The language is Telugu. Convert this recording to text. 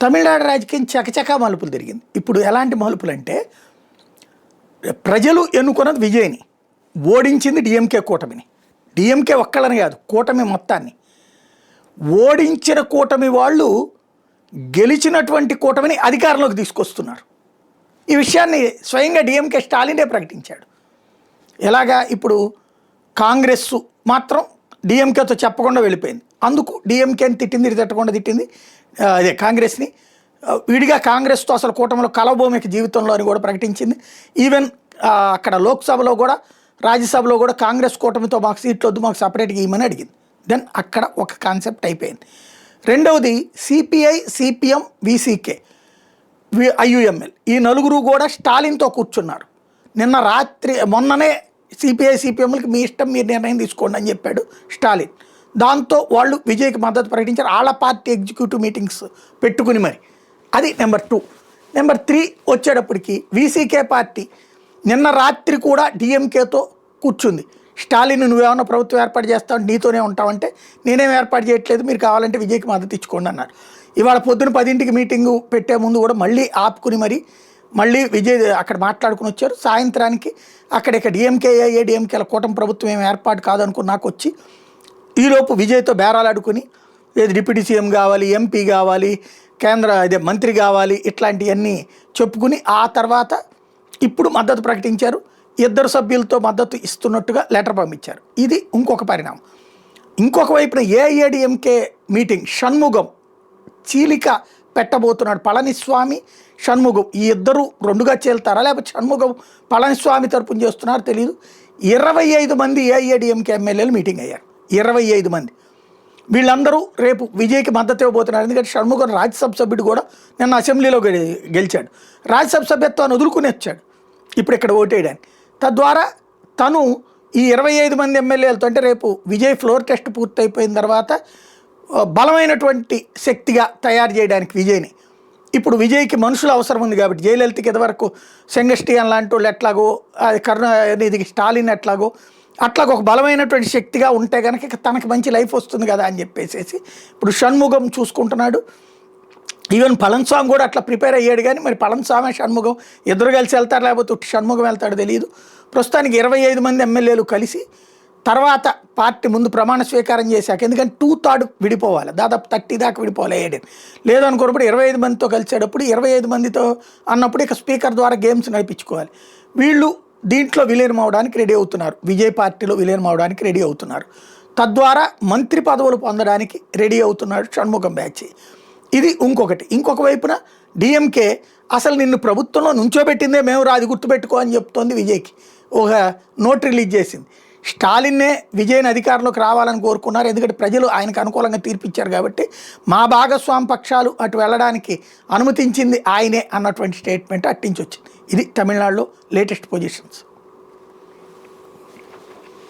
తమిళనాడు రాజకీయం చకచకా మలుపులు తిరిగింది. ఇప్పుడు ఎలాంటి మలుపులు అంటే, ప్రజలు ఎన్నుకున్నది విజయ్ని, ఓడించింది డిఎంకే కూటమిని. డిఎంకే ఒక్కళ్ళని కాదు, కూటమి మొత్తాన్ని. ఓడించిన కూటమి వాళ్ళు గెలిచినటువంటి కూటమిని అధికారంలోకి తీసుకొస్తున్నారు. ఈ విషయాన్ని స్వయంగా డిఎంకే స్టాలినే ప్రకటించాడు. ఎలాగా, ఇప్పుడు కాంగ్రెస్ మాత్రం డిఎంకేతో చెప్పకుండా వెళ్ళిపోయింది. అందుకు డిఎంకేని తిట్టింది, తిట్టకుండా తిట్టింది అదే కాంగ్రెస్ని. విడిగా కాంగ్రెస్తో అసలు కూటమిలో కలవభూమికి జీవితంలో అని కూడా ప్రకటించింది. ఈవెన్ అక్కడ లోక్సభలో కూడా రాజ్యసభలో కూడా కాంగ్రెస్ కూటమితో మాకు సీట్లు వద్దు, మాకు సపరేట్గా ఇవ్వమని అడిగింది. దెన్ అక్కడ ఒక కాన్సెప్ట్ అయిపోయింది. రెండవది సిపిఐ, సిపిఎం, విసికే, ఐయుఎంఎల్, ఈ నలుగురు కూడా స్టాలిన్తో కూర్చున్నారు. మొన్ననే సిపిఐ, సిపిఎంలకి మీ ఇష్టం, మీరు నిర్ణయం తీసుకోండి అని చెప్పాడు స్టాలిన్. దాంతో వాళ్ళు విజయ్కి మద్దతు ప్రకటించారు. వాళ్ళ పార్టీ ఎగ్జిక్యూటివ్ మీటింగ్స్ పెట్టుకుని మరి. అది నెంబర్ 2. నెంబర్ 3 వచ్చేటప్పటికి విసికే పార్టీ నిన్న రాత్రి కూడా డిఎంకేతో కూర్చుంది. స్టాలిన్, నువ్వేమన్నా ప్రభుత్వం ఏర్పాటు చేస్తావు, నీతోనే ఉంటావంటే నేనేం ఏర్పాటు చేయట్లేదు, మీరు కావాలంటే విజయ్కి మద్దతు ఇచ్చుకోండి అన్నారు. ఇవాళ పొద్దున 10ంటికి మీటింగు పెట్టే ముందు కూడా మళ్ళీ ఆపుకుని మళ్ళీ విజయ్ అక్కడ మాట్లాడుకుని వచ్చారు. సాయంత్రానికి అక్కడ డిఎంకే, ఏఐఏడిఎంకేల కూటమి ప్రభుత్వం ఏం ఏర్పాటు కాదనుకుని నాకు వచ్చి ఈలోపు విజయ్తో బేరాలాడుకుని ఏది డిప్యూటీ సీఎం కావాలి, ఎంపీ కావాలి, మంత్రి కావాలి, ఇట్లాంటివన్నీ చెప్పుకుని ఆ తర్వాత ఇప్పుడు మద్దతు ప్రకటించారు. 2 సభ్యులతో మద్దతు ఇస్తున్నట్టుగా లెటర్ పంపించారు. ఇది ఇంకొక పరిణామం. ఇంకొక వైపున ఏఐఏడిఎంకే మీటింగ్ షణ్ముగం చీలిక పెట్టబోతున్నాడు. పళనిస్వామి, షణ్ముగం ఈ ఇద్దరు 2గా చేల్తారా, లేకపోతే షణ్ముగం పళనిస్వామి తరపున చేస్తున్నారో తెలియదు. 25 మంది ఏఐఏడిఎంకే ఎమ్మెల్యేలు మీటింగ్ అయ్యారు. 25 మంది. వీళ్ళందరూ రేపు విజయ్కి మద్దతు ఇవ్వబోతున్నారు. ఎందుకంటే షణ్ముగం రాజ్యసభ సభ్యుడు కూడా నిన్న అసెంబ్లీలో గెలిచాడు. రాజ్యసభ సభ్యత్వాన్ని వదులుకుని వచ్చాడు ఇప్పుడు ఇక్కడ ఓటేయడానికి. తద్వారా తను ఈ 25 మంది ఎమ్మెల్యేలతో, అంటే రేపు విజయ్ ఫ్లోర్ టెస్ట్ పూర్తయిపోయిన తర్వాత బలమైనటువంటి శక్తిగా తయారు చేయడానికి విజయ్ని, ఇప్పుడు విజయ్కి మనుషుల అవసరం ఉంది కాబట్టి, జయలలితకి ఇదివరకు సెంగస్టియన్ లాంటి వాళ్ళు ఎట్లాగో, కరుణానిధికి స్టాలిన్ ఎట్లాగో, అట్లాగ ఒక బలమైనటువంటి శక్తిగా ఉంటే కనుక తనకి మంచి లైఫ్ వస్తుంది కదా అని చెప్పేసి ఇప్పుడు షణ్ముగం చూసుకుంటున్నాడు. ఈవెన్ పళనిస్వామి కూడా అట్లా ప్రిపేర్ అయ్యాడు. కానీ మరి పళనిస్వామి, షణ్ముగం ఇద్దరు కలిసి వెళ్తారు, లేకపోతే షణ్ముగం వెళ్తాడో తెలియదు. ప్రస్తుతానికి 25 మంది ఎమ్మెల్యేలు కలిసి తర్వాత పార్టీ ముందు ప్రమాణ స్వీకారం చేశాక, ఎందుకంటే 2/3 విడిపోవాలి, దాదాపు 30 దాకా విడిపోవాలి అయ్యాడు. లేదనుకున్నప్పుడు 25 మందితో కలిసేటప్పుడు 25 మందితో అన్నప్పుడు ఇక స్పీకర్ ద్వారా గేమ్స్ నడిపించుకోవాలి. వీళ్ళు దీంట్లో విలీనం అవడానికి రెడీ అవుతున్నారు, విజయ్ పార్టీలో విలీనం అవడానికి రెడీ అవుతున్నారు. తద్వారా మంత్రి పదవులు పొందడానికి రెడీ అవుతున్నాడు షణ్ముగం బ్యాచ్. ఇది ఇంకొక వైపున డిఎంకే అసలు నిన్ను ప్రభుత్వంలో నుంచోబెట్టిందే మేము రాది, గుర్తుపెట్టుకో అని చెప్తోంది విజయ్కి. ఒక నోట్ రిలీజ్ చేసింది. స్టాలిన్నే విజయ్ని అధికారంలోకి రావాలని కోరుకున్నారు. ఎందుకంటే ప్రజలు ఆయనకు అనుకూలంగా తీర్పిచ్చారు కాబట్టి మా భాగస్వామి పక్షాలు అటు వెళ్ళడానికి అనుమతించింది ఆయనే అన్నటువంటి స్టేట్మెంట్ అట్టించి వచ్చింది. ఇది తమిళనాడులో లేటెస్ట్ పొజిషన్స్.